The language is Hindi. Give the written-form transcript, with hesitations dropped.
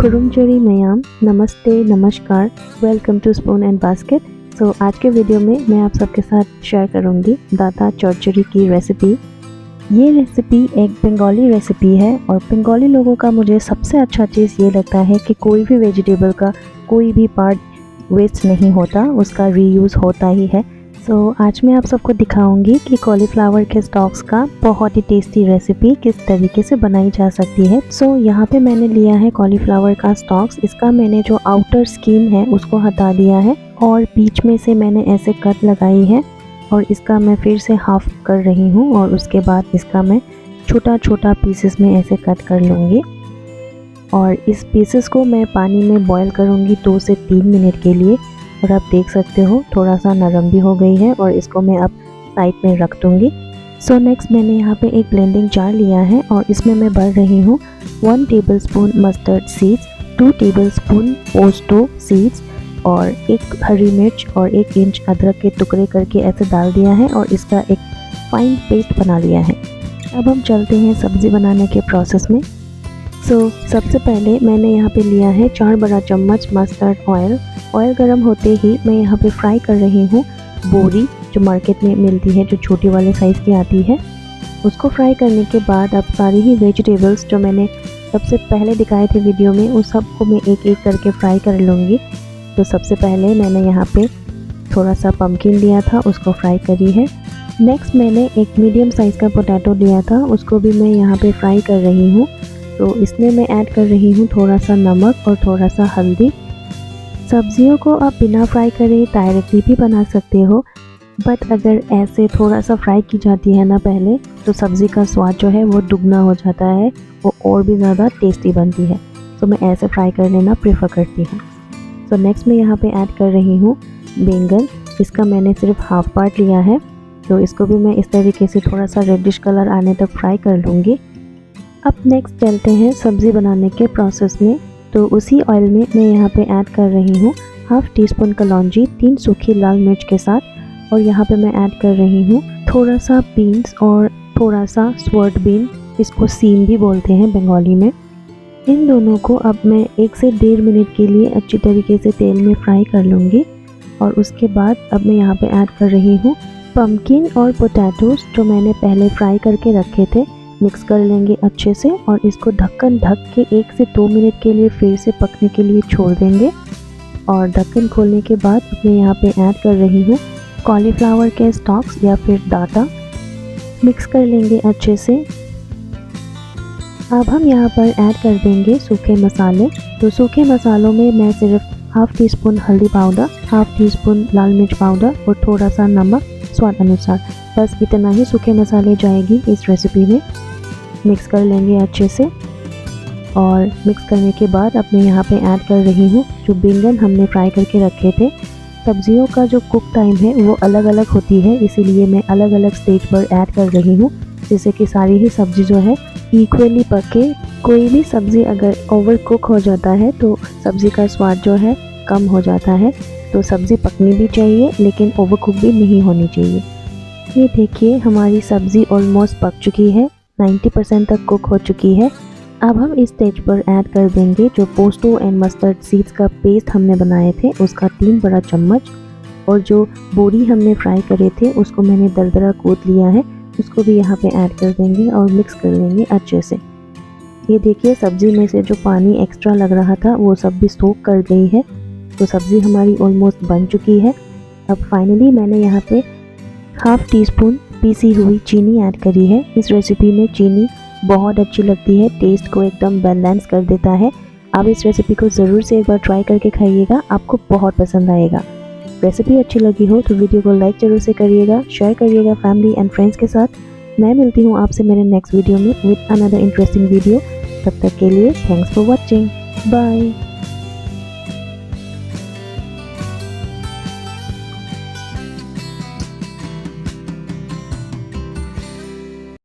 खुरुमचरी मयाम, नमस्ते, नमस्कार, welcome to spoon and basket. So आज के वीडियो में मैं आप सबके साथ शेयर करूंगी दादा चौरचरी की रेसिपी। ये रेसिपी एक बंगाली रेसिपी है और बंगाली लोगों का मुझे सबसे अच्छा चीज़ ये लगता है कि कोई भी वेजिटेबल का कोई भी पार्ट वेस्ट नहीं होता, उसका रीयूज़ होता ही है। आज मैं आप सबको दिखाऊंगी कि कॉलीफ्लावर के स्टॉक्स का बहुत ही टेस्टी रेसिपी किस तरीके से बनाई जा सकती है। यहाँ पे मैंने लिया है कॉलीफ्लावर का स्टॉक्स। इसका मैंने जो आउटर स्किन है उसको हटा दिया है और बीच में से मैंने ऐसे कट लगाई है और इसका मैं फिर से हाफ कर रही हूँ और उसके बाद इसका मैं छोटा छोटा पीसेस में ऐसे कट कर लूँगी और इस पीसेस को मैं पानी में बॉईल करूँगी 2 से 3 मिनट के लिए। और आप देख सकते हो थोड़ा सा नरम भी हो गई है और इसको मैं अब साइड में रख दूँगी। नेक्स्ट मैंने यहाँ पे एक ब्लेंडिंग जार लिया है और इसमें मैं भर रही हूँ 1 tablespoon mustard seeds, 2 tablespoon posto seeds और 1 हरी मिर्च और 1 इंच अदरक के टुकड़े करके ऐसे डाल दिया है और इसका एक फाइन पेस्ट बना लिया है। अब हम चलते हैं सब्ज़ी बनाने के प्रोसेस में। सबसे पहले मैंने यहाँ पे लिया है 4 बड़ा चम्मच मस्टर्ड ऑयल। ऑयल गर्म होते ही मैं यहाँ पे फ्राई कर रही हूँ बोरी, जो मार्केट में मिलती है, जो छोटी वाले साइज़ की आती है। उसको फ्राई करने के बाद अब सारी ही वेजिटेबल्स जो मैंने सबसे पहले दिखाए थे वीडियो में, उस सबको मैं एक एक करके फ्राई कर लूँगी। सबसे पहले मैंने यहाँ पे थोड़ा सा पम्पकिन लिया था, उसको फ्राई करी है। नेक्स्ट मैंने एक मीडियम साइज़ का पोटैटो लिया था, उसको भी मैं यहाँ पे फ्राई कर रही हूँ। इसमें मैं ऐड कर रही हूँ थोड़ा सा नमक और थोड़ा सा हल्दी। सब्जियों को आप बिना फ्राई करे डायरेक्टली भी बना सकते हो, बट अगर ऐसे थोड़ा सा फ्राई की जाती है ना पहले, तो सब्ज़ी का स्वाद जो है वो दुगना हो जाता है, वो और भी ज़्यादा टेस्टी बनती है। मैं ऐसे फ्राई कर लेना प्रेफर करती हूँ। नेक्स्ट मैं यहाँ पे ऐड कर रही हूँ बैंगन। इसका मैंने सिर्फ हाफ पार्ट लिया है, तो इसको भी मैं इस तरीके से थोड़ा सा रेडिश कलर आने तक फ्राई कर लूँगी। अब नेक्स्ट चलते हैं सब्ज़ी बनाने के प्रोसेस में। उसी ऑयल में मैं यहाँ पे ऐड कर रही हूँ हाफ टी स्पून कलौंजी 3 सूखी लाल मिर्च के साथ, और यहाँ पे मैं ऐड कर रही हूँ थोड़ा सा बीन्स और थोड़ा सा स्वर्ड बीन, इसको सीम भी बोलते हैं बंगाली में। इन दोनों को अब मैं 1 से 1.5 मिनट के लिए अच्छी तरीके से तेल में फ्राई कर लूँगी। और उसके बाद अब मैं यहाँ पे ऐड कर रही हूँ पम्पकिन और पोटैटोज, जो मैंने पहले फ्राई करके रखे थे। मिक्स कर लेंगे अच्छे से और इसको ढक्कन ढक के 1 से 2 मिनट के लिए फिर से पकने के लिए छोड़ देंगे। और ढक्कन खोलने के बाद मैं यहाँ पे ऐड कर रही हूँ कॉलीफ्लावर के स्टॉक्स या फिर डाटा। मिक्स कर लेंगे अच्छे से। अब हम यहाँ पर ऐड कर देंगे सूखे मसाले। सूखे मसालों में मैं सिर्फ हाफ टी स्पून हल्दी पाउडर, हाफ टी स्पून लाल मिर्च पाउडर और थोड़ा सा नमक स्वाद अनुसार, बस इतना ही सूखे मसाले जाएगी इस रेसिपी में। मिक्स कर लेंगे अच्छे से और मिक्स करने के बाद अब मैं यहाँ पे ऐड कर रही हूँ जो बैंगन हमने फ्राई करके रखे थे। सब्जियों का जो कुक टाइम है वो अलग अलग होती है, इसीलिए मैं अलग अलग स्टेज पर ऐड कर रही हूँ, जिससे कि सारी ही सब्ज़ी जो है इक्वली पके। कोई भी सब्ज़ी अगर ओवर कुक हो जाता है तो सब्ज़ी का स्वाद जो है कम हो जाता है। सब्ज़ी पकनी भी चाहिए लेकिन ओवर कुक भी नहीं होनी चाहिए। ये देखिए हमारी सब्ज़ी ऑलमोस्ट पक चुकी है, 90% तक कुक हो चुकी है। अब हम इस स्टेज पर ऐड कर देंगे जो पोस्टो एंड मस्टर्ड सीड्स का पेस्ट हमने बनाए थे, उसका 3 बड़ा चम्मच, और जो बोरी हमने फ्राई करे थे उसको मैंने दरदरा कूट लिया है, उसको भी यहाँ पे ऐड कर देंगे और मिक्स कर लेंगे अच्छे से। ये देखिए सब्ज़ी में से जो पानी एक्स्ट्रा लग रहा था वो सब भी सोक कर गई है। सब्ज़ी हमारी ऑलमोस्ट बन चुकी है। अब फाइनली मैंने यहाँ पे हाफ टी स्पून पीसी हुई चीनी ऐड करी है। इस रेसिपी में चीनी बहुत अच्छी लगती है, टेस्ट को एकदम बैलेंस कर देता है। आप इस रेसिपी को ज़रूर से एक बार ट्राई करके खाइएगा, आपको बहुत पसंद आएगा। रेसिपी अच्छी लगी हो तो वीडियो को लाइक ज़रूर से करिएगा, शेयर करिएगा फैमिली एंड फ्रेंड्स के साथ। मैं मिलती हूँ आपसे मेरे नेक्स्ट वीडियो में विद अनदर इंटरेस्टिंग वीडियो। तब तक के लिए थैंक्स फॉर वॉचिंग, बाय।